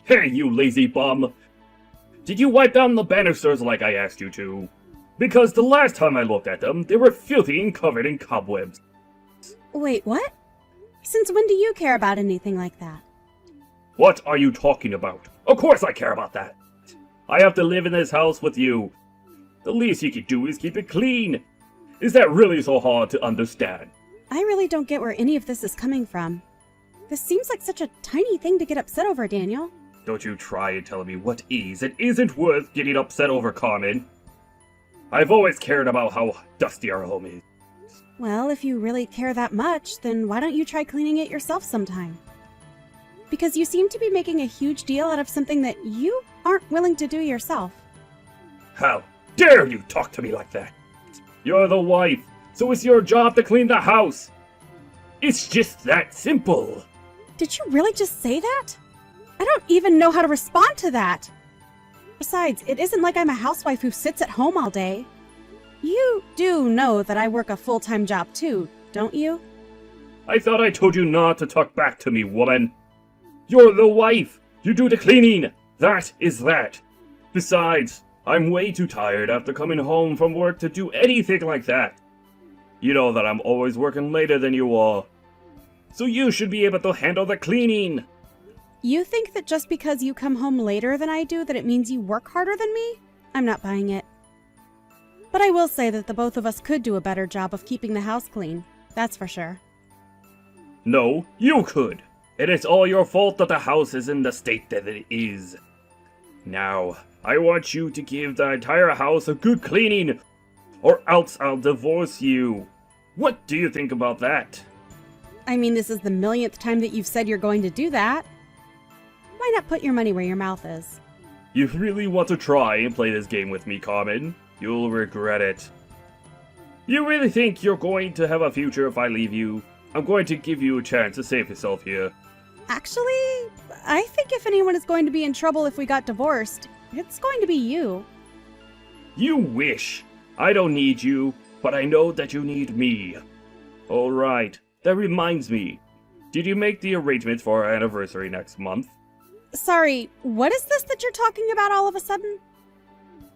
Hey, you lazy bum! Did you wipe down the banisters like I asked you to? Because the last time I looked at them, they were filthy and covered in cobwebs. Wait, what? Since when do you care about anything like that? What are you talking about? Of course I care about that! I have to live in this house with you. The least you can do is keep it clean. Is that really so hard to understand? I really don't get where any of this is coming from. This seems like such a tiny thing to get upset over, Daniel. Don't you try and tell me what is and isn't worth getting upset over, Carmen. I've always cared about how dusty our home is. Well, if you really care that much, then why don't you try cleaning it yourself sometime? Because you seem to be making a huge deal out of something that you aren't willing to do yourself. How dare you talk to me like that? You're the wife, so it's your job to clean the house. It's just that simple. Did you really just say that? I don't even know how to respond to that. Besides, it isn't like I'm a housewife who sits at home all day. You do know that I work a full-time job too, don't you? I thought I told you not to talk back to me, woman. You're the wife. You do the cleaning. That is that. Besides, I'm way too tired after coming home from work to do anything like that. You know that I'm always working later than you are. So you should be able to handle the cleaning. You think that just because you come home later than I do that it means you work harder than me? I'm not buying it. But I will say that the both of us could do a better job of keeping the house clean. That's for sure. No, you could. And it's all your fault that the house is in the state that it is. Now, I want you to give the entire house a good cleaning, or else I'll divorce you. What do you think about that? I mean, this is the millionth time that you've said you're going to do that. Why not put your money where your mouth is? You really want to try and play this game with me, Carmen? You'll regret it. You really think you're going to have a future if I leave you? I'm going to give you a chance to save yourself here. Actually, I think if anyone is going to be in trouble if we got divorced, it's going to be you. You wish. I don't need you, but I know that you need me. Alright, that reminds me. Did you make the arrangements for our anniversary next month? Sorry, what is this that you're talking about all of a sudden?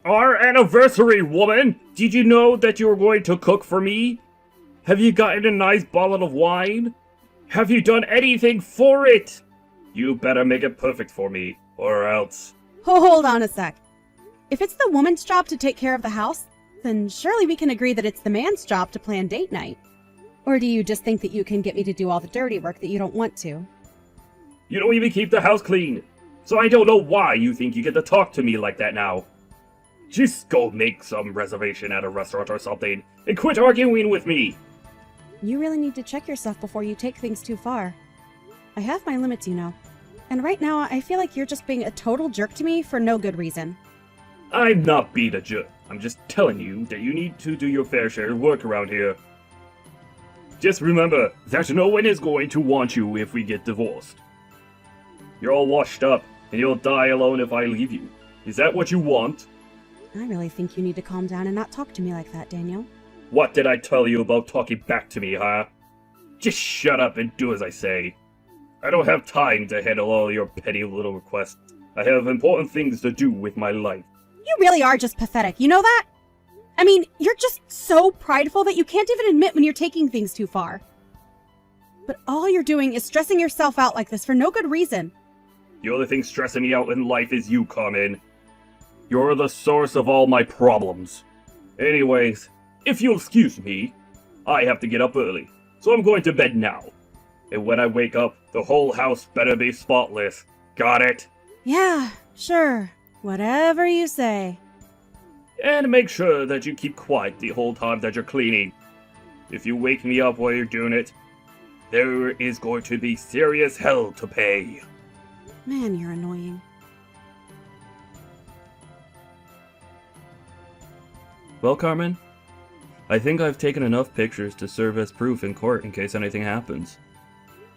Our anniversary, woman! Did you know that you were going to cook for me? Have you gotten a nice bottle of wine? Have you done anything for it? You better make it perfect for me, or else. Hold on a sec. If it's the woman's job to take care of the house, then surely we can agree that it's the man's job to plan date night. Or do you just think that you can get me to do all the dirty work that you don't want to? You don't even keep the house clean, so I don't know why you think you get to talk to me like that now. Just go make some reservation at a restaurant or something, and quit arguing with me! You really need to check yourself before you take things too far. I have my limits, you know. And right now, I feel like you're just being a total jerk to me for no good reason. I'm not being a jerk. I'm just telling you that you need to do your fair share of work around here. Just remember that no one is going to want you if we get divorced. You're all washed up, and you'll die alone if I leave you. Is that what you want? I really think you need to calm down and not talk to me like that, Daniel. What did I tell you about talking back to me, huh? Just shut up and do as I say. I don't have time to handle all your petty little requests. I have important things to do with my life. You really are just pathetic, you know that? I mean, you're just so prideful that you can't even admit when you're taking things too far. But all you're doing is stressing yourself out like this for no good reason. The only thing stressing me out in life is you, Carmen. You're the source of all my problems. Anyways, if you'll excuse me, I have to get up early, so I'm going to bed now. And when I wake up, the whole house better be spotless. Got it? Yeah, sure. Whatever you say. And make sure that you keep quiet the whole time that you're cleaning. If you wake me up while you're doing it, there is going to be serious hell to pay. Man, you're annoying. Well, Carmen, I think I've taken enough pictures to serve as proof in court in case anything happens.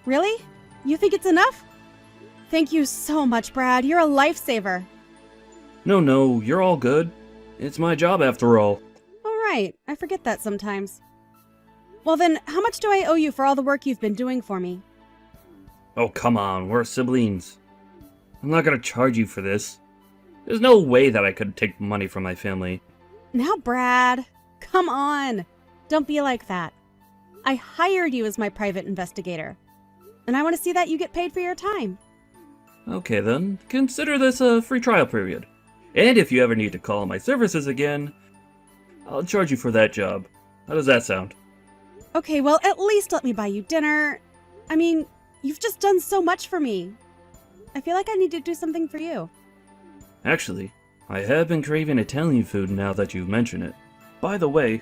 Really? You think it's enough? Thank you so much, Brad. You're a lifesaver. No, you're all good. It's my job after all. All right, I forget that sometimes. Well then, how much do I owe you for all the work you've been doing for me? Oh, come on, we're siblings. I'm not gonna charge you for this. There's no way that I could take money from my family. Now, Brad, come on. Don't be like that. I hired you as my private investigator, and I want to see that you get paid for your time. Okay then, consider this a free trial period. And if you ever need to call my services again, I'll charge you for that job. How does that sound? Okay, well, at least let me buy you dinner. I mean, you've just done so much for me. I feel like I need to do something for you. Actually, I have been craving Italian food now that you mention it. By the way,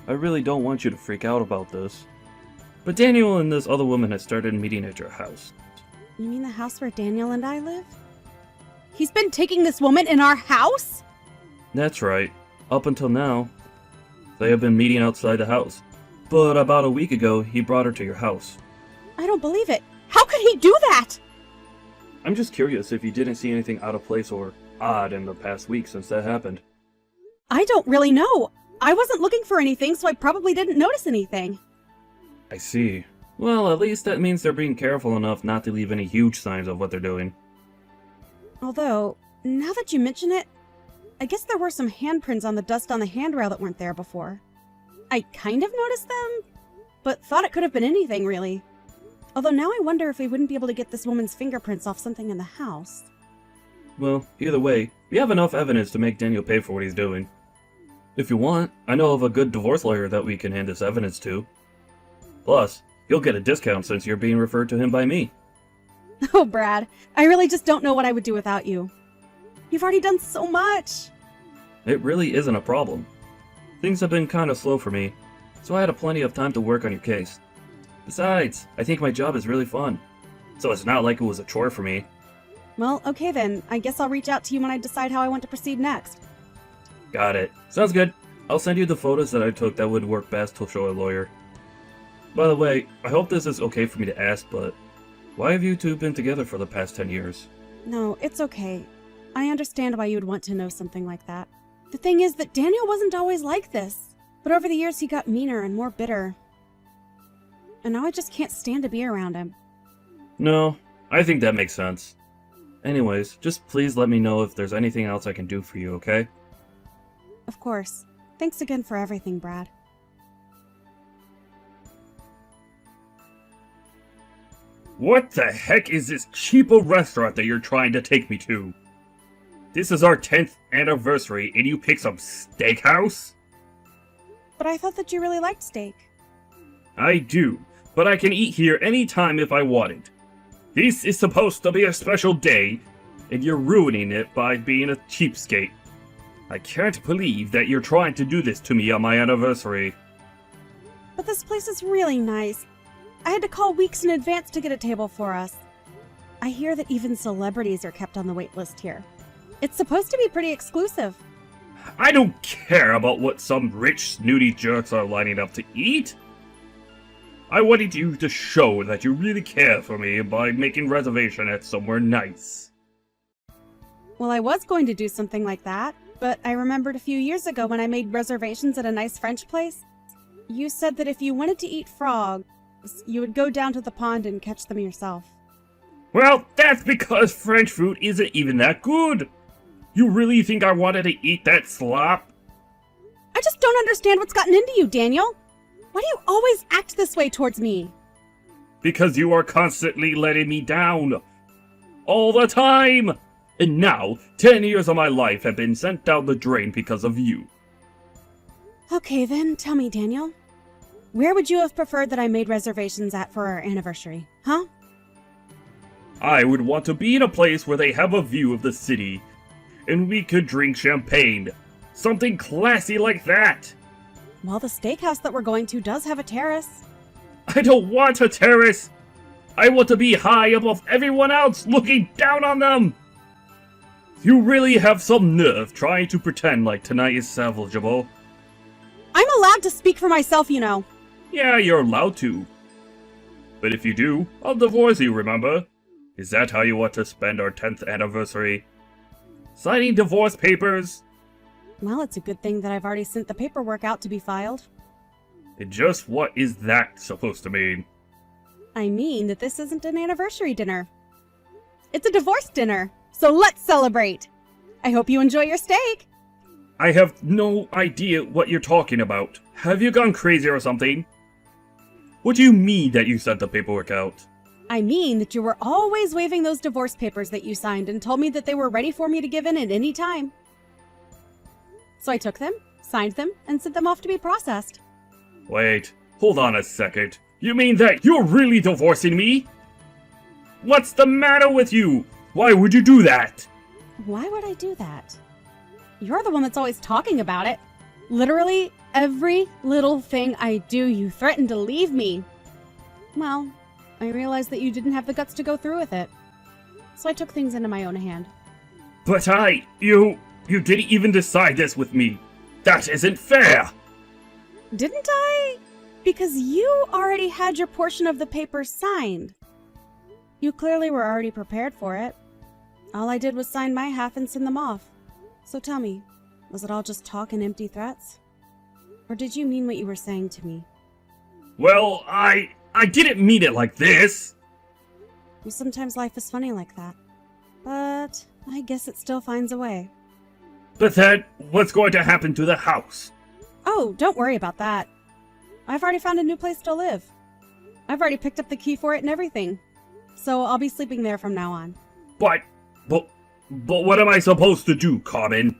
I really don't want you to freak out about this, but Daniel and this other woman have started meeting at your house. You mean the house where Daniel and I live? He's been taking this woman in our house? That's right. Up until now, they have been meeting outside the house. But about a week ago, he brought her to your house. I don't believe it. How could he do that? I'm just curious if you didn't see anything out of place or odd in the past week since that happened. I don't really know. I wasn't looking for anything, so I probably didn't notice anything. I see. Well, at least that means they're being careful enough not to leave any huge signs of what they're doing. Although, now that you mention it, I guess there were some handprints on the dust on the handrail that weren't there before. I kind of noticed them, but thought it could have been anything, really. Although now I wonder if we wouldn't be able to get this woman's fingerprints off something in the house. Well, either way, we have enough evidence to make Daniel pay for what he's doing. If you want, I know of a good divorce lawyer that we can hand this evidence to. Plus, you'll get a discount since you're being referred to him by me. Oh, Brad, I really just don't know what I would do without you. You've already done so much. It really isn't a problem. Things have been kind of slow for me, so I had plenty of time to work on your case. Besides, I think my job is really fun, so it's not like it was a chore for me. Well, okay then. I guess I'll reach out to you when I decide how I want to proceed next. Got it. Sounds good. I'll send you the photos that I took that would work best to show a lawyer. By the way, I hope this is okay for me to ask, but why have you two been together for the past 10 years? No, it's okay. I understand why you would want to know something like that. The thing is that Daniel wasn't always like this, but over the years he got meaner and more bitter. And now I just can't stand to be around him. No, I think that makes sense. Anyways, just please let me know if there's anything else I can do for you, okay? Of course. Thanks again for everything, Brad. What the heck is this cheapo restaurant that you're trying to take me to? This is our 10th anniversary and you pick some steakhouse? But I thought that you really liked steak. I do, but I can eat here anytime if I wanted. This is supposed to be a special day, and you're ruining it by being a cheapskate. I can't believe that you're trying to do this to me on my anniversary. But this place is really nice. I had to call weeks in advance to get a table for us. I hear that even celebrities are kept on the wait list here. It's supposed to be pretty exclusive. I don't care about what some rich, snooty jerks are lining up to eat. I wanted you to show that you really care for me by making reservation at somewhere nice. Well, I was going to do something like that, but I remembered a few years ago when I made reservations at a nice French place. You said that if you wanted to eat frogs, you would go down to the pond and catch them yourself. Well, that's because French food isn't even that good. You really think I wanted to eat that slop? I just don't understand what's gotten into you, Daniel. Why do you always act this way towards me? Because you are constantly letting me down. All the time! And now, 10 years of my life have been sent down the drain because of you. Okay then, tell me, Daniel. Where would you have preferred that I made reservations at for our anniversary, huh? I would want to be in a place where they have a view of the city, and we could drink champagne. Something classy like that. Well, the steakhouse that we're going to does have a terrace. I don't want a terrace. I want to be high above everyone else, looking down on them. You really have some nerve trying to pretend like tonight is salvageable. I'm allowed to speak for myself, you know. Yeah, you're allowed to. But if you do, I'll divorce you, remember? Is that how you want to spend our 10th anniversary? Signing divorce papers? Well, it's a good thing that I've already sent the paperwork out to be filed. And just what is that supposed to mean? I mean that this isn't an anniversary dinner. It's a divorce dinner, so let's celebrate. I hope you enjoy your steak. I have no idea what you're talking about. Have you gone crazy or something? What do you mean that you sent the paperwork out? I mean that you were always waving those divorce papers that you signed and told me that they were ready for me to give in at any time. So I took them, signed them, and sent them off to be processed. Wait, hold on a second. You mean that you're really divorcing me? What's the matter with you? Why would you do that? Why would I do that? You're the one that's always talking about it. Literally, every little thing I do, you threaten to leave me. Well, I realized that you didn't have the guts to go through with it. So I took things into my own hand. But you didn't even decide this with me. That isn't fair! Didn't I? Because you already had your portion of the papers signed. You clearly were already prepared for it. All I did was sign my half and send them off. So tell me, was it all just talk and empty threats? Or did you mean what you were saying to me? Well, I didn't mean it like this! Well, sometimes life is funny like that. But I guess it still finds a way. But then, what's going to happen to the house? Oh, don't worry about that. I've already found a new place to live. I've already picked up the key for it and everything. So I'll be sleeping there from now on. But what am I supposed to do, Carmen?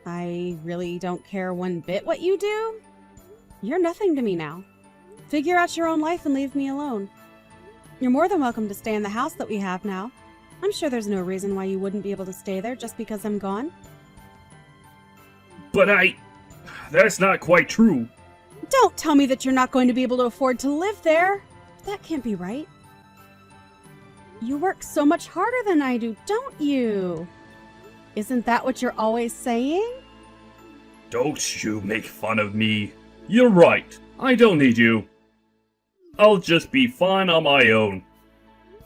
I really don't care one bit what you do. You're nothing to me now. Figure out your own life and leave me alone. You're more than welcome to stay in the house that we have now. I'm sure there's no reason why you wouldn't be able to stay there just because I'm gone. But that's not quite true. Don't tell me that you're not going to be able to afford to live there. That can't be right. You work so much harder than I do, don't you? Isn't that what you're always saying? Don't you make fun of me. You're right. I don't need you. I'll just be fine on my own.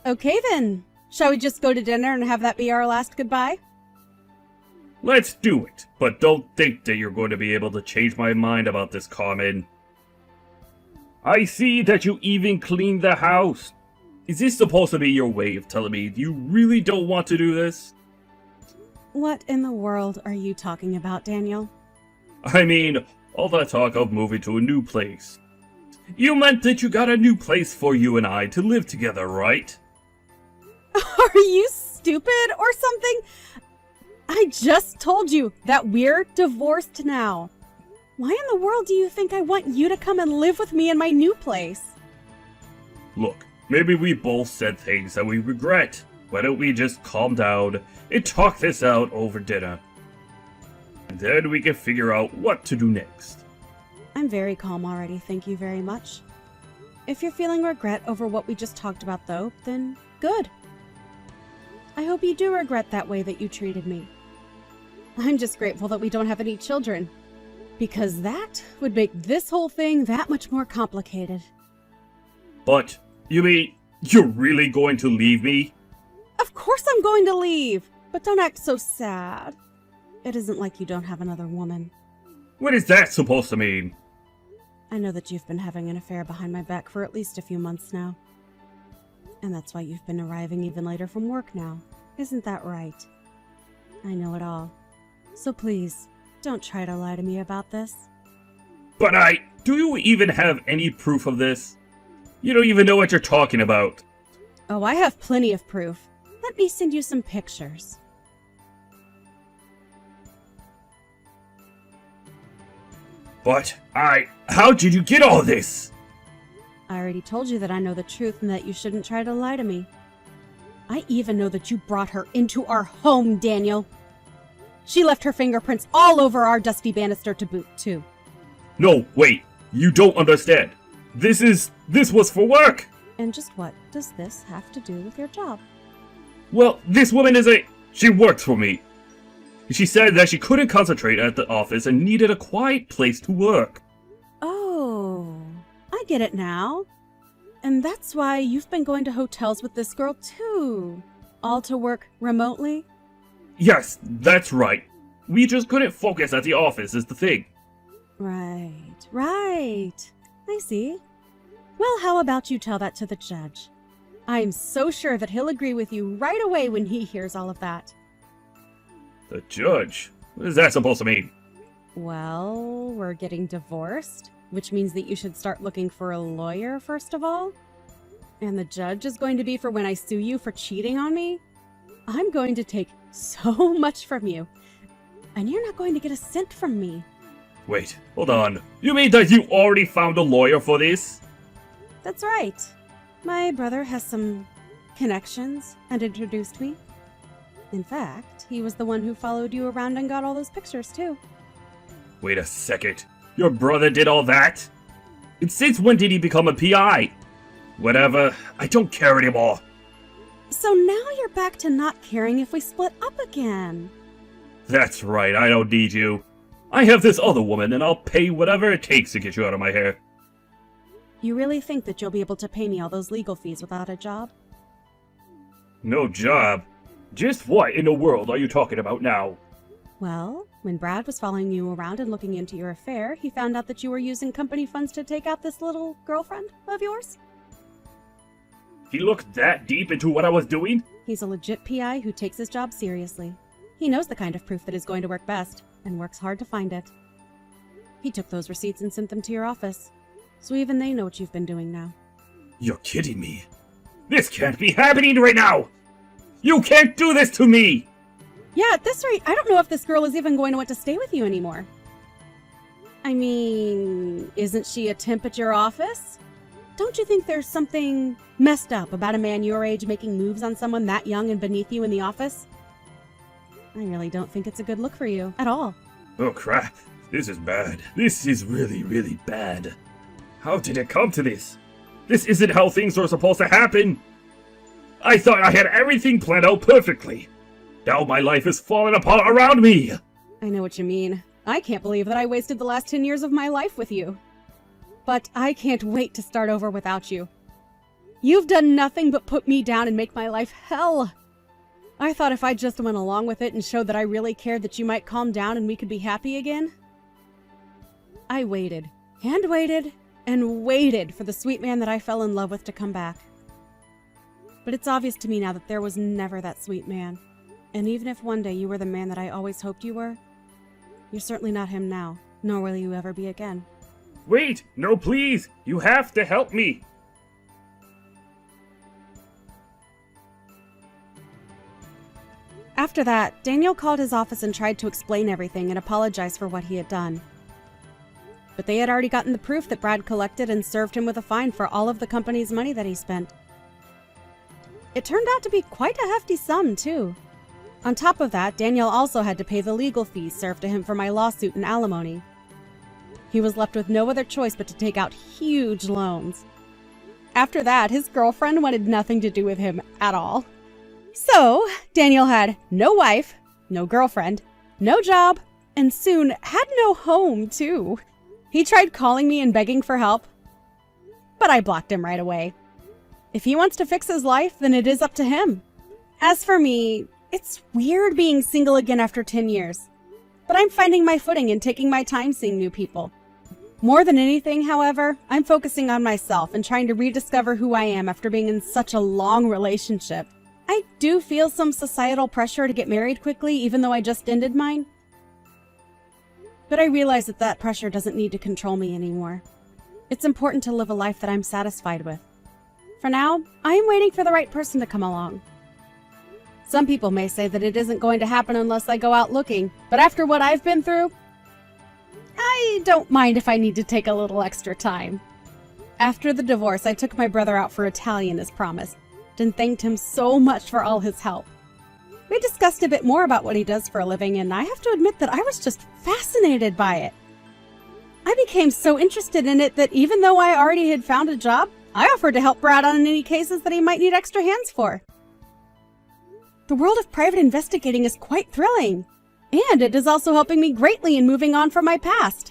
Okay then. Shall we just go to dinner and have that be our last goodbye? Let's do it, but don't think that you're going to be able to change my mind about this, Carmen. I see that you even cleaned the house. Is this supposed to be your way of telling me you really don't want to do this? What in the world are you talking about, Daniel? I mean, all that talk of moving to a new place. You meant that you got a new place for you and I to live together, right? Are you stupid or something? I just told you that we're divorced now. Why in the world do you think I want you to come and live with me in my new place? Look, maybe we both said things that we regret. Why don't we just calm down and talk this out over dinner? And then we can figure out what to do next. I'm very calm already, thank you very much. If you're feeling regret over what we just talked about though, then good. I hope you do regret that way that you treated me. I'm just grateful that we don't have any children, because that would make this whole thing that much more complicated. But, you mean, you're really going to leave me? Of course I'm going to leave, but don't act so sad. It isn't like you don't have another woman. What is that supposed to mean? I know that you've been having an affair behind my back for at least a few months now. And that's why you've been arriving even later from work now. Isn't that right? I know it all. So please, don't try to lie to me about this. But do you even have any proof of this? You don't even know what you're talking about. Oh, I have plenty of proof. Let me send you some pictures. But how did you get all this? I already told you that I know the truth and that you shouldn't try to lie to me. I even know that you brought her into our home, Daniel. She left her fingerprints all over our dusty banister to boot, too. No, wait. You don't understand. This was for work. And just what does this have to do with your job? Well, this woman she works for me. She said that she couldn't concentrate at the office and needed a quiet place to work. Oh, I get it now. And that's why you've been going to hotels with this girl, too. All to work remotely? Yes, that's right. We just couldn't focus at the office is the thing. Right. I see. Well, how about you tell that to the judge? I'm so sure that he'll agree with you right away when he hears all of that. The judge? What is that supposed to mean? Well, we're getting divorced, which means that you should start looking for a lawyer first of all. And the judge is going to be for when I sue you for cheating on me. I'm going to take so much from you, and you're not going to get a cent from me. Wait, hold on. You mean that you already found a lawyer for this? That's right. My brother has some connections and introduced me. In fact, he was the one who followed you around and got all those pictures, too. Wait a second. Your brother did all that? And since when did he become a PI? Whatever, I don't care anymore. So now you're back to not caring if we split up again. That's right, I don't need you. I have this other woman, and I'll pay whatever it takes to get you out of my hair. You really think that you'll be able to pay me all those legal fees without a job? No job? Just what in the world are you talking about now? Well, when Brad was following you around and looking into your affair, he found out that you were using company funds to take out this little girlfriend of yours. He looked that deep into what I was doing? He's a legit PI who takes his job seriously. He knows the kind of proof that is going to work best, and works hard to find it. He took those receipts and sent them to your office, so even they know what you've been doing now. You're kidding me. This can't be happening right now! You can't do this to me! Yeah, at this rate, I don't know if this girl is even going to want to stay with you anymore. I mean, isn't she a temp at your office? Don't you think there's something messed up about a man your age making moves on someone that young and beneath you in the office? I really don't think it's a good look for you, at all. Oh crap, this is bad. This is really, really bad. How did it come to this? This isn't how things are supposed to happen! I thought I had everything planned out perfectly. Now my life is falling apart around me! I know what you mean. I can't believe that I wasted the last 10 years of my life with you. But I can't wait to start over without you. You've done nothing but put me down and make my life hell. I thought if I just went along with it and showed that I really cared that you might calm down and we could be happy again. I waited, and waited, and waited for the sweet man that I fell in love with to come back. But it's obvious to me now that there was never that sweet man. And even if one day you were the man that I always hoped you were, you're certainly not him now, nor will you ever be again. Wait! No, please! You have to help me! After that, Daniel called his office and tried to explain everything and apologize for what he had done. But they had already gotten the proof that Brad collected and served him with a fine for all of the company's money that he spent. It turned out to be quite a hefty sum, too. On top of that, Daniel also had to pay the legal fees served to him for my lawsuit and alimony. He was left with no other choice but to take out huge loans. After that, his girlfriend wanted nothing to do with him at all. So, Daniel had no wife, no girlfriend, no job, and soon had no home, too. He tried calling me and begging for help, but I blocked him right away. If he wants to fix his life, then it is up to him. As for me, it's weird being single again after 10 years, but I'm finding my footing and taking my time seeing new people. More than anything, however, I'm focusing on myself and trying to rediscover who I am after being in such a long relationship. I do feel some societal pressure to get married quickly, even though I just ended mine. But I realize that that pressure doesn't need to control me anymore. It's important to live a life that I'm satisfied with. For now, I am waiting for the right person to come along. Some people may say that it isn't going to happen unless I go out looking, but after what I've been through, I don't mind if I need to take a little extra time. After the divorce, I took my brother out for Italian as promised, and thanked him so much for all his help. We discussed a bit more about what he does for a living, and I have to admit that I was just fascinated by it. I became so interested in it that even though I already had found a job, I offered to help Brad on any cases that he might need extra hands for. The world of private investigating is quite thrilling, and it is also helping me greatly in moving on from my past.